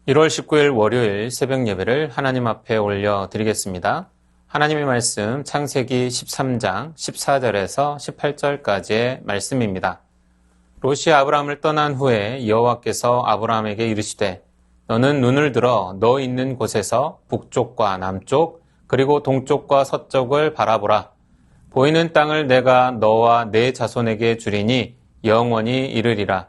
1월 19일 월요일 새벽 예배를 하나님 앞에 올려드리겠습니다. 하나님의 말씀 창세기 13장 14절에서 18절까지의 말씀입니다. 롯이 아브라함을 떠난 후에 여호와께서 아브라함에게 이르시되 너는 눈을 들어 너 있는 곳에서 북쪽과 남쪽 그리고 동쪽과 서쪽을 바라보라. 보이는 땅을 내가 너와 네 자손에게 주리니 영원히 이르리라.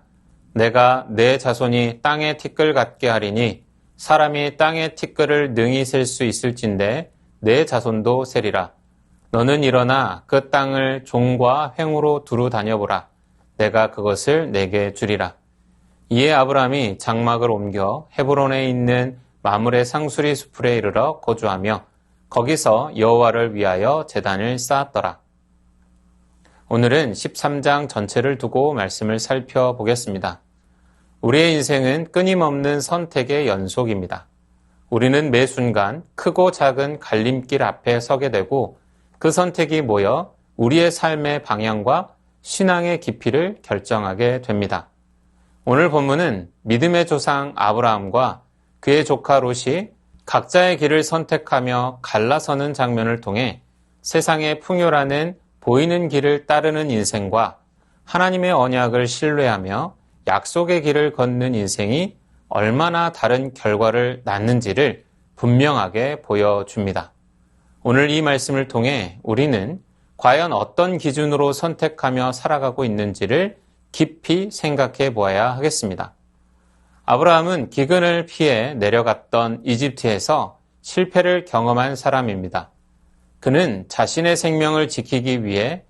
내가 내 자손이 땅의 티끌 같게 하리니 사람이 땅의 티끌을 능히 셀 수 있을진데 내 자손도 세리라. 너는 일어나 그 땅을 종과 횡으로 두루 다녀보라. 내가 그것을 내게 주리라. 이에 아브라함이 장막을 옮겨 헤브론에 있는 마므레 상수리 수풀에 이르러 거주하며 거기서 여호와를 위하여 제단을 쌓았더라. 오늘은 13장 전체를 두고 말씀을 살펴보겠습니다. 우리의 인생은 끊임없는 선택의 연속입니다. 우리는 매 순간 크고 작은 갈림길 앞에 서게 되고 그 선택이 모여 우리의 삶의 방향과 신앙의 깊이를 결정하게 됩니다. 오늘 본문은 믿음의 조상 아브라함과 그의 조카 롯이 각자의 길을 선택하며 갈라서는 장면을 통해 세상의 풍요라는 보이는 길을 따르는 인생과 하나님의 언약을 신뢰하며 약속의 길을 걷는 인생이 얼마나 다른 결과를 낳는지를 분명하게 보여줍니다. 오늘 이 말씀을 통해 우리는 과연 어떤 기준으로 선택하며 살아가고 있는지를 깊이 생각해 보아야 하겠습니다. 아브라함은 기근을 피해 내려갔던 이집트에서 실패를 경험한 사람입니다. 그는 자신의 생명을 지키기 위해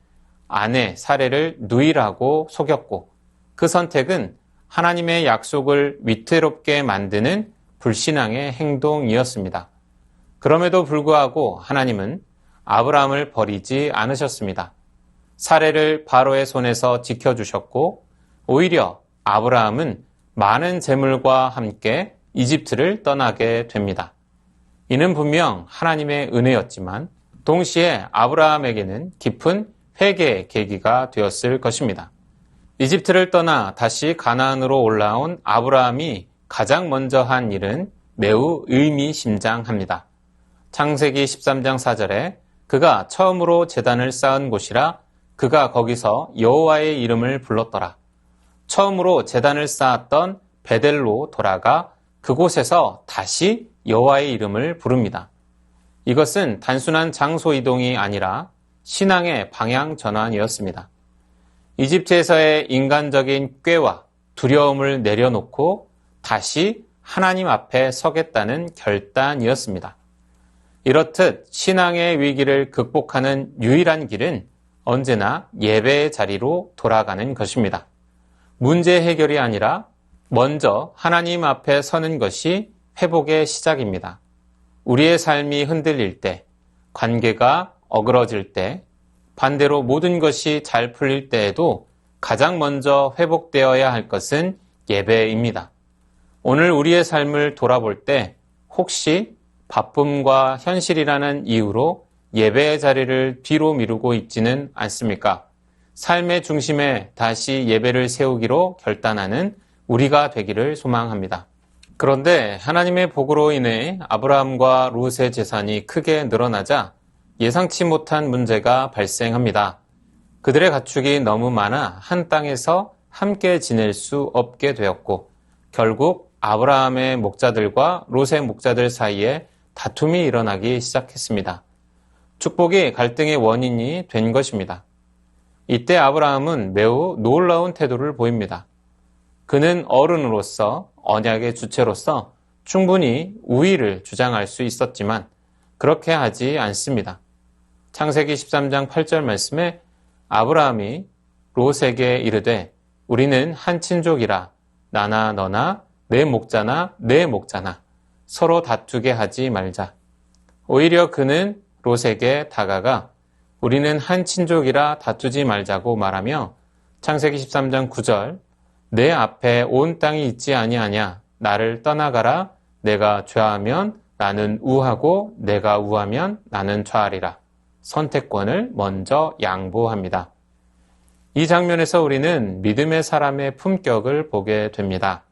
아내 사레를 누이라고 속였고 그 선택은 하나님의 약속을 위태롭게 만드는 불신앙의 행동이었습니다. 그럼에도 불구하고 하나님은 아브라함을 버리지 않으셨습니다. 사레를 바로의 손에서 지켜주셨고 오히려 아브라함은 많은 재물과 함께 이집트를 떠나게 됩니다. 이는 분명 하나님의 은혜였지만 동시에 아브라함에게는 깊은 회개의 계기가 되었을 것입니다. 이집트를 떠나 다시 가나안으로 올라온 아브라함이 가장 먼저 한 일은 매우 의미심장합니다. 창세기 13장 4절에 그가 처음으로 제단을 쌓은 곳이라 그가 거기서 여호와의 이름을 불렀더라. 처음으로 제단을 쌓았던 베델로 돌아가 그곳에서 다시 여호와의 이름을 부릅니다. 이것은 단순한 장소 이동이 아니라 신앙의 방향 전환이었습니다. 이집트에서의 인간적인 꾀와 두려움을 내려놓고 다시 하나님 앞에 서겠다는 결단이었습니다. 이렇듯 신앙의 위기를 극복하는 유일한 길은 언제나 예배의 자리로 돌아가는 것입니다. 문제 해결이 아니라 먼저 하나님 앞에 서는 것이 회복의 시작입니다. 우리의 삶이 흔들릴 때, 관계가 어그러질 때, 반대로 모든 것이 잘 풀릴 때에도 가장 먼저 회복되어야 할 것은 예배입니다. 오늘 우리의 삶을 돌아볼 때 혹시 바쁨과 현실이라는 이유로 예배의 자리를 뒤로 미루고 있지는 않습니까? 삶의 중심에 다시 예배를 세우기로 결단하는 우리가 되기를 소망합니다. 그런데 하나님의 복으로 인해 아브라함과 롯의 재산이 크게 늘어나자 예상치 못한 문제가 발생합니다. 그들의 가축이 너무 많아 한 땅에서 함께 지낼 수 없게 되었고 결국 아브라함의 목자들과 롯의 목자들 사이에 다툼이 일어나기 시작했습니다. 축복이 갈등의 원인이 된 것입니다. 이때 아브라함은 매우 놀라운 태도를 보입니다. 그는 어른으로서 언약의 주체로서 충분히 우위를 주장할 수 있었지만 그렇게 하지 않습니다. 창세기 13장 8절 말씀에 아브라함이 롯에게 이르되 우리는 한 친족이라 나나 너나 내 목자나 내 목자나 서로 다투게 하지 말자. 오히려 그는 롯에게 다가가 우리는 한 친족이라 다투지 말자고 말하며 창세기 13장 9절 내 앞에 온 땅이 있지 아니하냐 나를 떠나가라 내가 좌하면 나는 우하고 내가 우하면 나는 좌하리라. 선택권을 먼저 양보합니다. 이 장면에서 우리는 믿음의 사람의 품격을 보게 됩니다.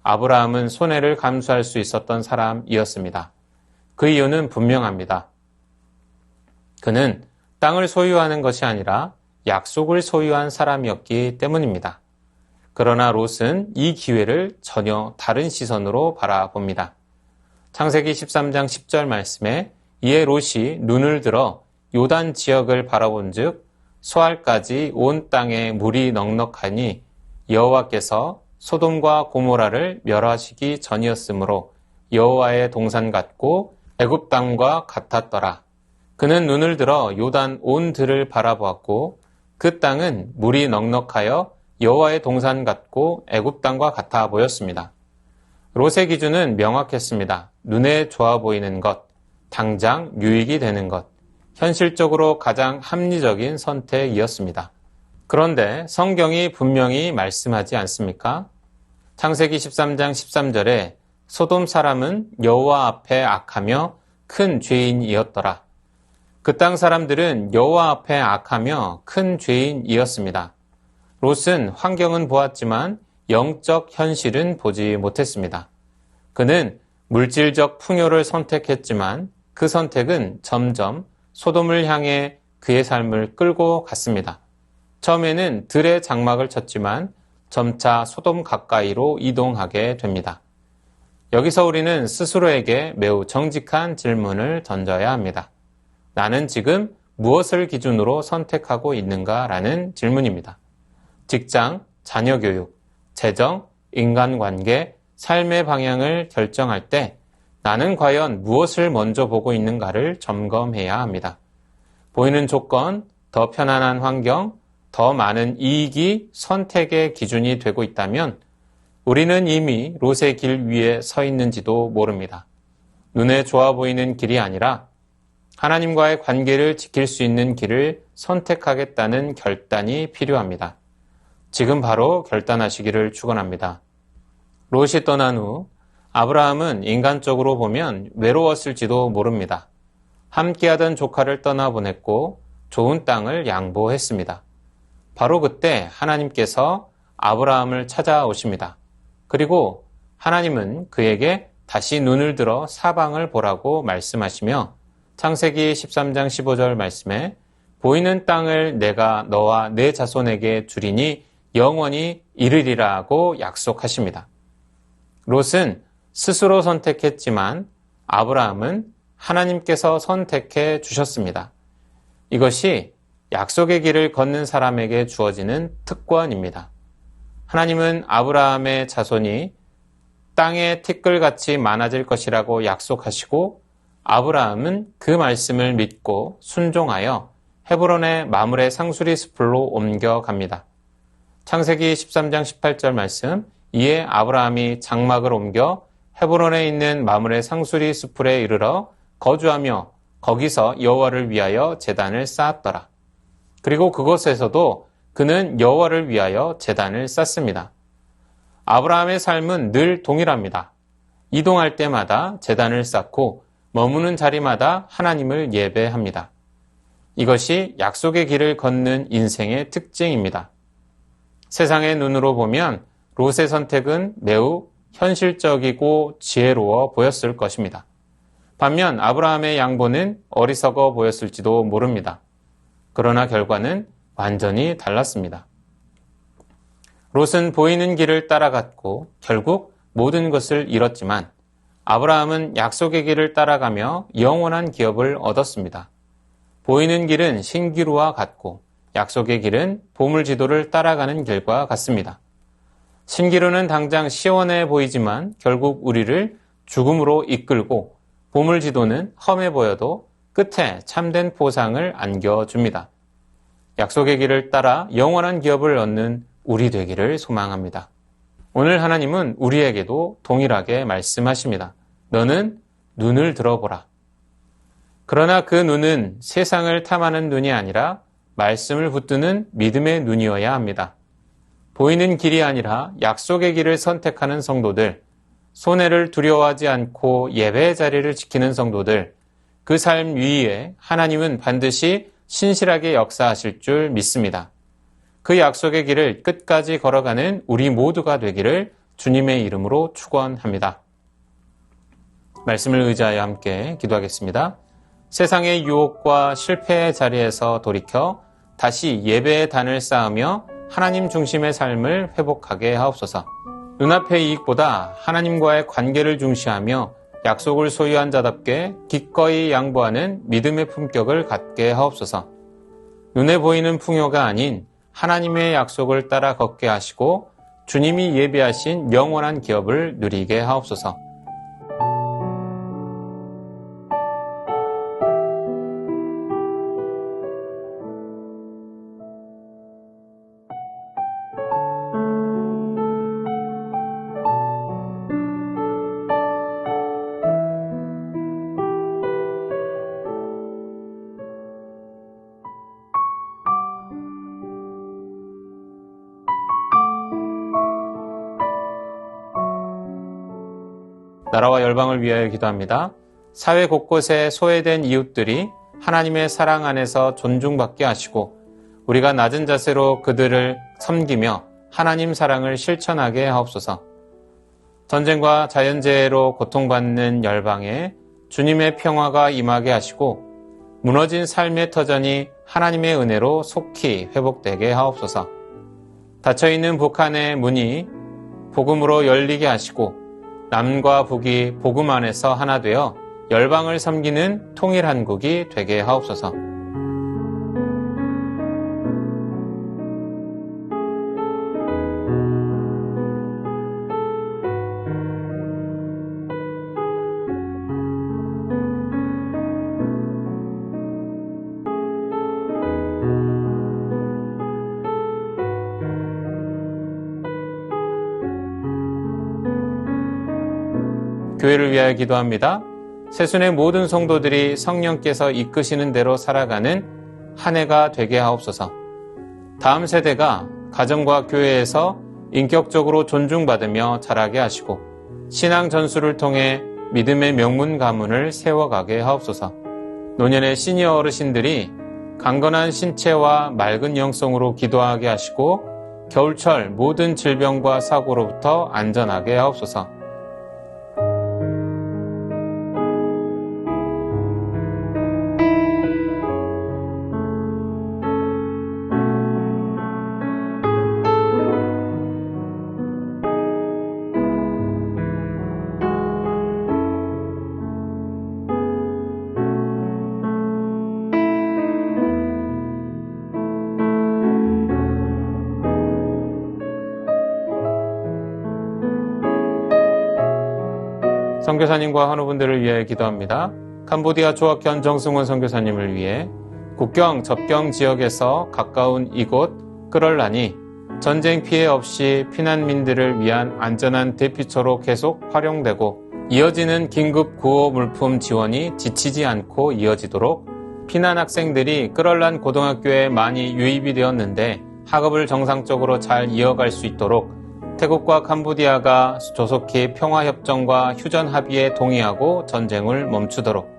아브라함은 손해를 감수할 수 있었던 사람이었습니다. 그 이유는 분명합니다. 그는 땅을 소유하는 것이 아니라 약속을 소유한 사람이었기 때문입니다. 그러나 롯은 이 기회를 전혀 다른 시선으로 바라봅니다. 창세기 13장 10절 말씀에 이에 롯이 눈을 들어 요단 지역을 바라본 즉 소알까지 온 땅에 물이 넉넉하니 여호와께서 소돔과 고모라를 멸하시기 전이었으므로 여호와의 동산 같고 애굽 땅과 같았더라. 그는 눈을 들어 요단 온 들을 바라보았고 그 땅은 물이 넉넉하여 여호와의 동산 같고 애굽 땅과 같아 보였습니다. 롯의 기준은 명확했습니다. 눈에 좋아 보이는 것, 당장 유익이 되는 것, 현실적으로 가장 합리적인 선택이었습니다. 그런데 성경이 분명히 말씀하지 않습니까? 창세기 13장 13절에 소돔 사람은 여호와 앞에 악하며 큰 죄인이었더라. 그 땅 사람들은 여호와 앞에 악하며 큰 죄인이었습니다. 롯은 환경은 보았지만 영적 현실은 보지 못했습니다. 그는 물질적 풍요를 선택했지만 그 선택은 점점 소돔을 향해 그의 삶을 끌고 갔습니다. 처음에는 들에 장막을 쳤지만 점차 소돔 가까이로 이동하게 됩니다. 여기서 우리는 스스로에게 매우 정직한 질문을 던져야 합니다. 나는 지금 무엇을 기준으로 선택하고 있는가라는 질문입니다. 직장, 자녀 교육, 재정, 인간관계, 삶의 방향을 결정할 때 나는 과연 무엇을 먼저 보고 있는가를 점검해야 합니다. 보이는 조건, 더 편안한 환경, 더 많은 이익이 선택의 기준이 되고 있다면 우리는 이미 롯의 길 위에 서 있는지도 모릅니다. 눈에 좋아 보이는 길이 아니라 하나님과의 관계를 지킬 수 있는 길을 선택하겠다는 결단이 필요합니다. 지금 바로 결단하시기를 축원합니다. 롯이 떠난 후 아브라함은 인간적으로 보면 외로웠을지도 모릅니다. 함께하던 조카를 떠나보냈고 좋은 땅을 양보했습니다. 바로 그때 하나님께서 아브라함을 찾아오십니다. 그리고 하나님은 그에게 다시 눈을 들어 사방을 보라고 말씀하시며 창세기 13장 15절 말씀에 보이는 땅을 내가 너와 내 자손에게 주리니 영원히 이르리라고 약속하십니다. 롯은 스스로 선택했지만 아브라함은 하나님께서 선택해 주셨습니다. 이것이 약속의 길을 걷는 사람에게 주어지는 특권입니다. 하나님은 아브라함의 자손이 땅의 티끌같이 많아질 것이라고 약속하시고 아브라함은 그 말씀을 믿고 순종하여 헤브론의 마므레 상수리 숲으로 옮겨갑니다. 창세기 13장 18절 말씀, 이에 아브라함이 장막을 옮겨 헤브론에 있는 마므레 상수리 숲에 이르러 거주하며 거기서 여호와를 위하여 제단을 쌓았더라. 그리고 그곳에서도 그는 여호와를 위하여 제단을 쌓습니다. 아브라함의 삶은 늘 동일합니다. 이동할 때마다 제단을 쌓고 머무는 자리마다 하나님을 예배합니다. 이것이 약속의 길을 걷는 인생의 특징입니다. 세상의 눈으로 보면 롯의 선택은 매우 현실적이고 지혜로워 보였을 것입니다. 반면 아브라함의 양보는 어리석어 보였을지도 모릅니다. 그러나 결과는 완전히 달랐습니다. 롯은 보이는 길을 따라갔고 결국 모든 것을 잃었지만 아브라함은 약속의 길을 따라가며 영원한 기업을 얻었습니다. 보이는 길은 신기루와 같고 약속의 길은 보물지도를 따라가는 길과 같습니다. 신기루는 당장 시원해 보이지만 결국 우리를 죽음으로 이끌고 보물지도는 험해 보여도 끝에 참된 보상을 안겨줍니다. 약속의 길을 따라 영원한 기업을 얻는 우리 되기를 소망합니다. 오늘 하나님은 우리에게도 동일하게 말씀하십니다. 너는 눈을 들어보라. 그러나 그 눈은 세상을 탐하는 눈이 아니라 말씀을 붙드는 믿음의 눈이어야 합니다. 보이는 길이 아니라 약속의 길을 선택하는 성도들, 손해를 두려워하지 않고 예배의 자리를 지키는 성도들, 그 삶 위에 하나님은 반드시 신실하게 역사하실 줄 믿습니다. 그 약속의 길을 끝까지 걸어가는 우리 모두가 되기를 주님의 이름으로 축원합니다. 말씀을 의지하여 함께 기도하겠습니다. 세상의 유혹과 실패의 자리에서 돌이켜 다시 예배의 단을 쌓으며 하나님 중심의 삶을 회복하게 하옵소서. 눈앞의 이익보다 하나님과의 관계를 중시하며 약속을 소유한 자답게 기꺼이 양보하는 믿음의 품격을 갖게 하옵소서. 눈에 보이는 풍요가 아닌 하나님의 약속을 따라 걷게 하시고 주님이 예비하신 영원한 기업을 누리게 하옵소서. 나라와 열방을 위하여 기도합니다. 사회 곳곳에 소외된 이웃들이 하나님의 사랑 안에서 존중받게 하시고 우리가 낮은 자세로 그들을 섬기며 하나님 사랑을 실천하게 하옵소서. 전쟁과 자연재해로 고통받는 열방에 주님의 평화가 임하게 하시고 무너진 삶의 터전이 하나님의 은혜로 속히 회복되게 하옵소서. 닫혀있는 북한의 문이 복음으로 열리게 하시고 남과 북이 복음 안에서 하나 되어 열방을 섬기는 통일한국이 되게 하옵소서. 교회를 위하여 기도합니다. 새순의 모든 성도들이 성령께서 이끄시는 대로 살아가는 한 해가 되게 하옵소서. 다음 세대가 가정과 교회에서 인격적으로 존중받으며 자라게 하시고 신앙 전수를 통해 믿음의 명문 가문을 세워가게 하옵소서. 노년의 시니어 어르신들이 강건한 신체와 맑은 영성으로 기도하게 하시고 겨울철 모든 질병과 사고로부터 안전하게 하옵소서. 선교사님과 환우분들을 위해 기도합니다. 캄보디아 조학현 정승원 선교사님을 위해 국경 접경 지역에서 가까운 이곳 끌얼란이 전쟁 피해 없이 피난민들을 위한 안전한 대피처로 계속 활용되고 이어지는 긴급 구호 물품 지원이 지치지 않고 이어지도록 피난 학생들이 끌얼란 고등학교에 많이 유입이 되었는데 학업을 정상적으로 잘 이어갈 수 있도록 태국과 캄보디아가 조속히 평화협정과 휴전 합의에 동의하고 전쟁을 멈추도록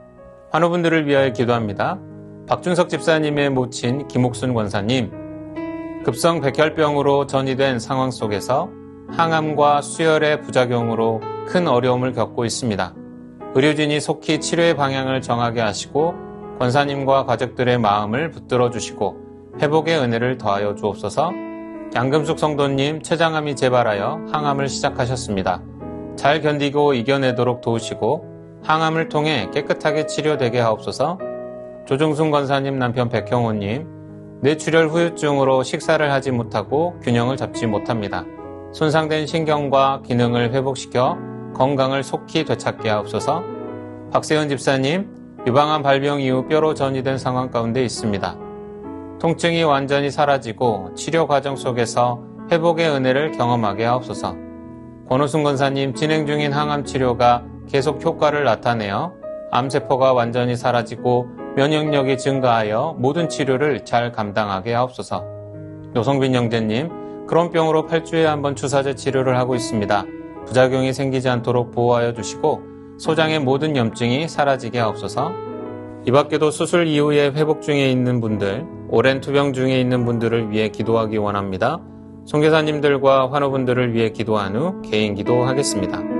환우분들을 위하여 기도합니다. 박준석 집사님의 모친 김옥순 권사님, 급성 백혈병으로 전이된 상황 속에서 항암과 수혈의 부작용으로 큰 어려움을 겪고 있습니다. 의료진이 속히 치료의 방향을 정하게 하시고 권사님과 가족들의 마음을 붙들어 주시고 회복의 은혜를 더하여 주옵소서. 양금숙 성도님 췌장암이 재발하여 항암을 시작하셨습니다. 잘 견디고 이겨내도록 도우시고 항암을 통해 깨끗하게 치료되게 하옵소서. 조중순 권사님 남편 백형호님 뇌출혈 후유증으로 식사를 하지 못하고 균형을 잡지 못합니다. 손상된 신경과 기능을 회복시켜 건강을 속히 되찾게 하옵소서. 박세현 집사님 유방암 발병 이후 뼈로 전이된 상황 가운데 있습니다. 통증이 완전히 사라지고 치료 과정 속에서 회복의 은혜를 경험하게 하옵소서. 권호순 권사님 진행 중인 항암 치료가 계속 효과를 나타내어 암세포가 완전히 사라지고 면역력이 증가하여 모든 치료를 잘 감당하게 하옵소서. 노성빈 형제님 크론병으로 8주에 한 번 주사제 치료를 하고 있습니다. 부작용이 생기지 않도록 보호하여 주시고 소장의 모든 염증이 사라지게 하옵소서. 이 밖에도 수술 이후에 회복 중에 있는 분들, 오랜 투병 중에 있는 분들을 위해 기도하기 원합니다. 선교사님들과 환우분들을 위해 기도한 후 개인 기도하겠습니다.